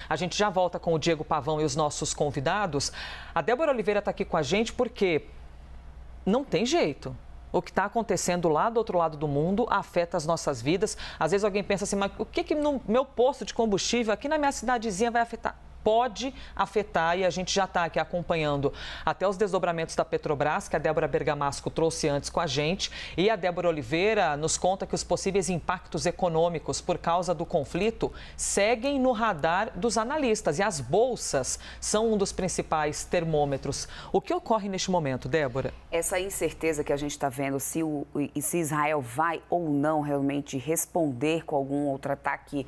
A gente já volta com o Diego Pavão e os nossos convidados. A Débora Oliveira está aqui com a gente porque não tem jeito. O que está acontecendo lá do outro lado do mundo afeta as nossas vidas. Às vezes alguém pensa assim, mas o que no meu posto de combustível aqui na minha cidadezinha vai afetar? Pode afetar e a gente já está aqui acompanhando até os desdobramentos da Petrobras, que a Débora Bergamasco trouxe antes com a gente. E a Débora Oliveira nos conta que os possíveis impactos econômicos por causa do conflito seguem no radar dos analistas. E as bolsas são um dos principais termômetros. O que ocorre neste momento, Débora? Essa incerteza que a gente está vendo se Israel vai ou não realmente responder com algum outro ataque,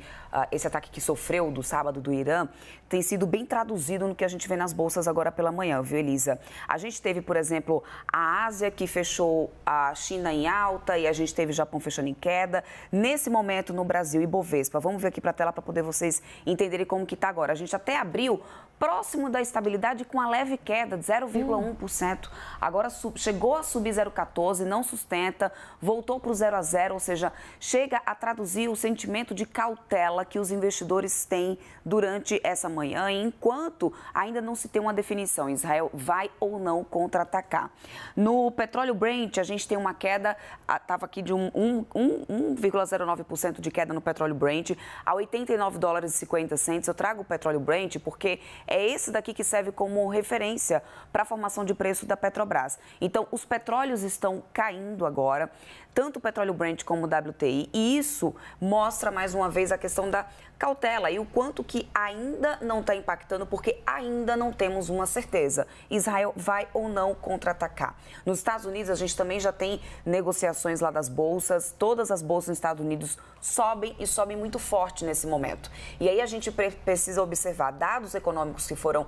esse ataque que sofreu do sábado do Irã, tem sido bem traduzido no que a gente vê nas bolsas agora pela manhã, viu, Elisa? A gente teve, por exemplo, a Ásia que fechou a China em alta e a gente teve o Japão fechando em queda. Nesse momento, no Brasil, Ibovespa, vamos ver aqui para a tela para poder vocês entenderem como que está agora. A gente até abriu próximo da estabilidade com a leve queda de 0,1%. Agora chegou a subir 0,14%, não sustenta, voltou para o 0 a 0, ou seja, chega a traduzir o sentimento de cautela que os investidores têm durante essa manhã, enquanto ainda não se tem uma definição. Israel vai ou não contra-atacar. No petróleo Brent, a gente tem uma queda, estava aqui de 1,09% de queda no petróleo Brent, a $89,50. Eu trago o petróleo Brent porque é esse daqui que serve como referência para a formação de preço da Petrobras. Então, os petróleos estão caindo agora, tanto o petróleo Brent como o WTI, e isso mostra mais uma vez a questão da cautela e o quanto que ainda não está impactando, porque ainda não temos uma certeza. Israel vai ou não contra-atacar. Nos Estados Unidos, a gente também já tem negociações lá das bolsas. Todas as bolsas nos Estados Unidos sobem e sobem muito forte nesse momento. E aí a gente precisa observar dados econômicos que foram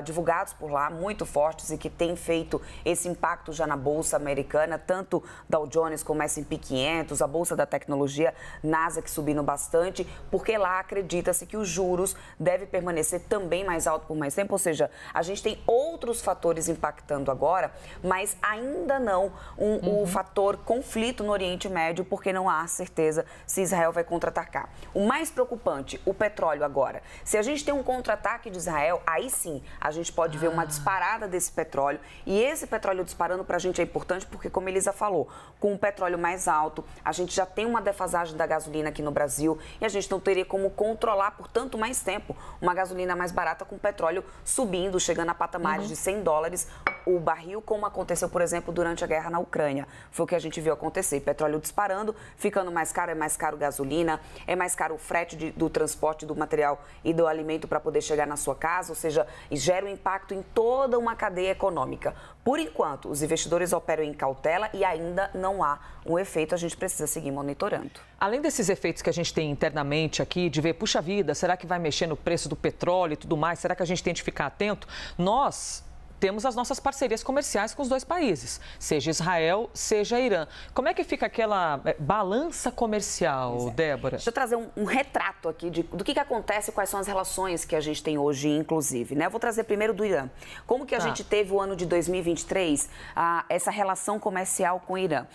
divulgados por lá, muito fortes e que têm feito esse impacto já na bolsa americana, tanto Dow Jones como S&P 500, a bolsa da tecnologia, Nasdaq subindo bastante, porque lá acredita-se que os juros devem permanecer também mais alto por mais tempo, ou seja, a gente tem outros fatores impactando agora, mas ainda não o fator conflito no Oriente Médio, porque não há certeza se Israel vai contra-atacar. O mais preocupante, o petróleo agora. Se a gente tem um contra-ataque de Israel, aí sim a gente pode ver uma disparada desse petróleo, e esse petróleo disparando para a gente é importante porque, como a Elisa falou, com o petróleo mais alto, a gente já tem uma defasagem da gasolina aqui no Brasil e a gente não teria como controlar por tanto mais tempo uma gasolina mais barata com petróleo subindo, chegando a patamares de $100 o barril, como aconteceu, por exemplo, durante a guerra na Ucrânia. Foi o que a gente viu acontecer. Petróleo disparando, ficando mais caro, é mais caro gasolina, é mais caro o frete do transporte do material e do alimento para poder chegar na sua casa, ou seja, gera um impacto em toda uma cadeia econômica. Por enquanto, os investidores operam em cautela e ainda não há um efeito, a gente precisa seguir monitorando. Além desses efeitos que a gente tem internamente aqui, de ver, puxa vida, será que vai mexer no preço do petróleo e tudo mais? Será que a gente tem de ficar atento? Nós temos as nossas parcerias comerciais com os dois países, seja Israel, seja Irã. Como é que fica aquela balança comercial, Débora? Deixa eu trazer um retrato aqui do que acontece, quais são as relações que a gente tem hoje, inclusive, né? Eu vou trazer primeiro do Irã. Como que a gente teve o ano de 2023, essa relação comercial com o Irã?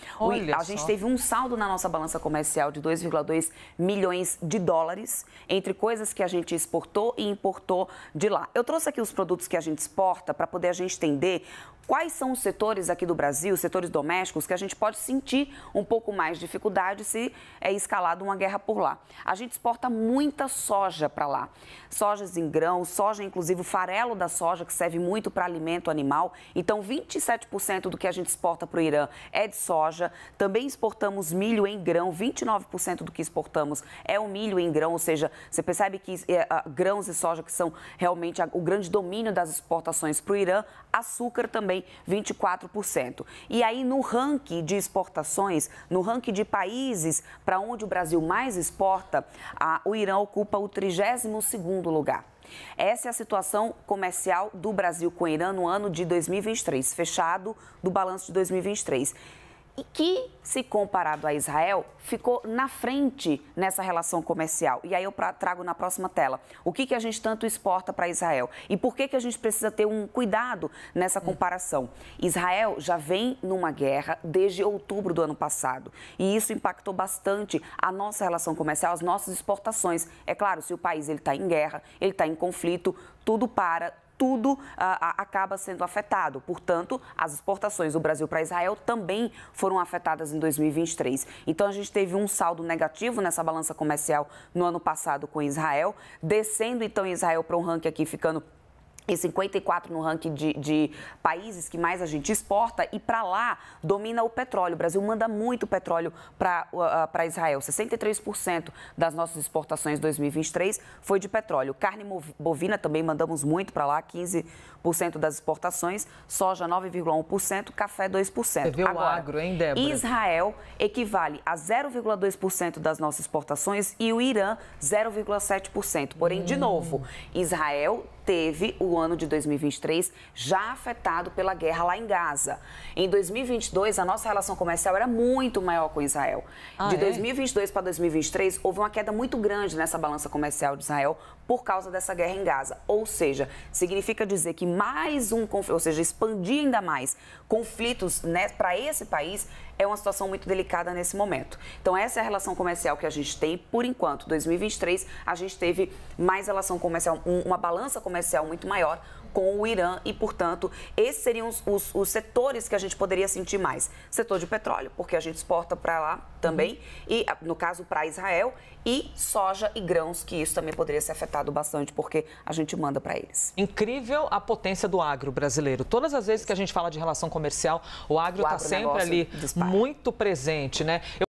A gente teve um saldo na nossa balança comercial de 2,2 milhões de dólares, entre coisas que a gente exportou e importou de lá. Eu trouxe aqui os produtos que a gente exporta para poder a gente entender quais são os setores aqui do Brasil, os setores domésticos, que a gente pode sentir um pouco mais de dificuldade se é escalada uma guerra por lá. A gente exporta muita soja para lá. Sojas em grão, soja, inclusive o farelo da soja, que serve muito para alimento animal. Então, 27% do que a gente exporta para o Irã é de soja. Também exportamos milho em grão, 29% do que exportamos é o milho em grão, ou seja, você percebe que grãos e soja que são realmente o grande domínio das exportações para o Irã, açúcar também 24%. E aí, no ranking de exportações, no ranking de países para onde o Brasil mais exporta, o Irã ocupa o 32º lugar. Essa é a situação comercial do Brasil com o Irã no ano de 2023, fechado do balanço de 2023. e que, se comparado a Israel, ficou na frente nessa relação comercial. E aí eu trago na próxima tela o que a gente tanto exporta para Israel e por que a gente precisa ter um cuidado nessa comparação. Israel já vem numa guerra desde outubro do ano passado e isso impactou bastante a nossa relação comercial, as nossas exportações. É claro, se o país está em guerra, ele está em conflito, tudo acaba sendo afetado. Portanto, as exportações do Brasil para Israel também foram afetadas em 2023. Então, a gente teve um saldo negativo nessa balança comercial no ano passado com Israel, descendo então Israel para um ranking aqui, ficando em 54 no ranking de países que mais a gente exporta, e para lá domina o petróleo. O Brasil manda muito petróleo para Israel. 63% das nossas exportações em 2023 foi de petróleo. Carne bovina também mandamos muito para lá, 15% das exportações, soja 9,1%, café 2%. Você vê o agro, hein, Débora? Israel equivale a 0,2% das nossas exportações e o Irã 0,7%. Porém, de novo, Israel teve o ano de 2023 já afetado pela guerra lá em Gaza. Em 2022, a nossa relação comercial era muito maior com Israel. De 2022 para 2023, houve uma queda muito grande nessa balança comercial de Israel por causa dessa guerra em Gaza. Ou seja, significa dizer que mais um conflito, ou seja, expandir ainda mais conflitos, né, para esse país é uma situação muito delicada nesse momento. Então, essa é a relação comercial que a gente tem por enquanto. 2023, a gente teve mais relação comercial, uma balança comercial muito maior com o Irã e, portanto, esses seriam os setores que a gente poderia sentir mais. Setor de petróleo, porque a gente exporta para lá também, e no caso para Israel, e soja e grãos, que isso também poderia ser afetado bastante, porque a gente manda para eles. Incrível a potência do agro brasileiro. Todas as vezes que a gente fala de relação comercial, o agro está sempre ali muito presente, né?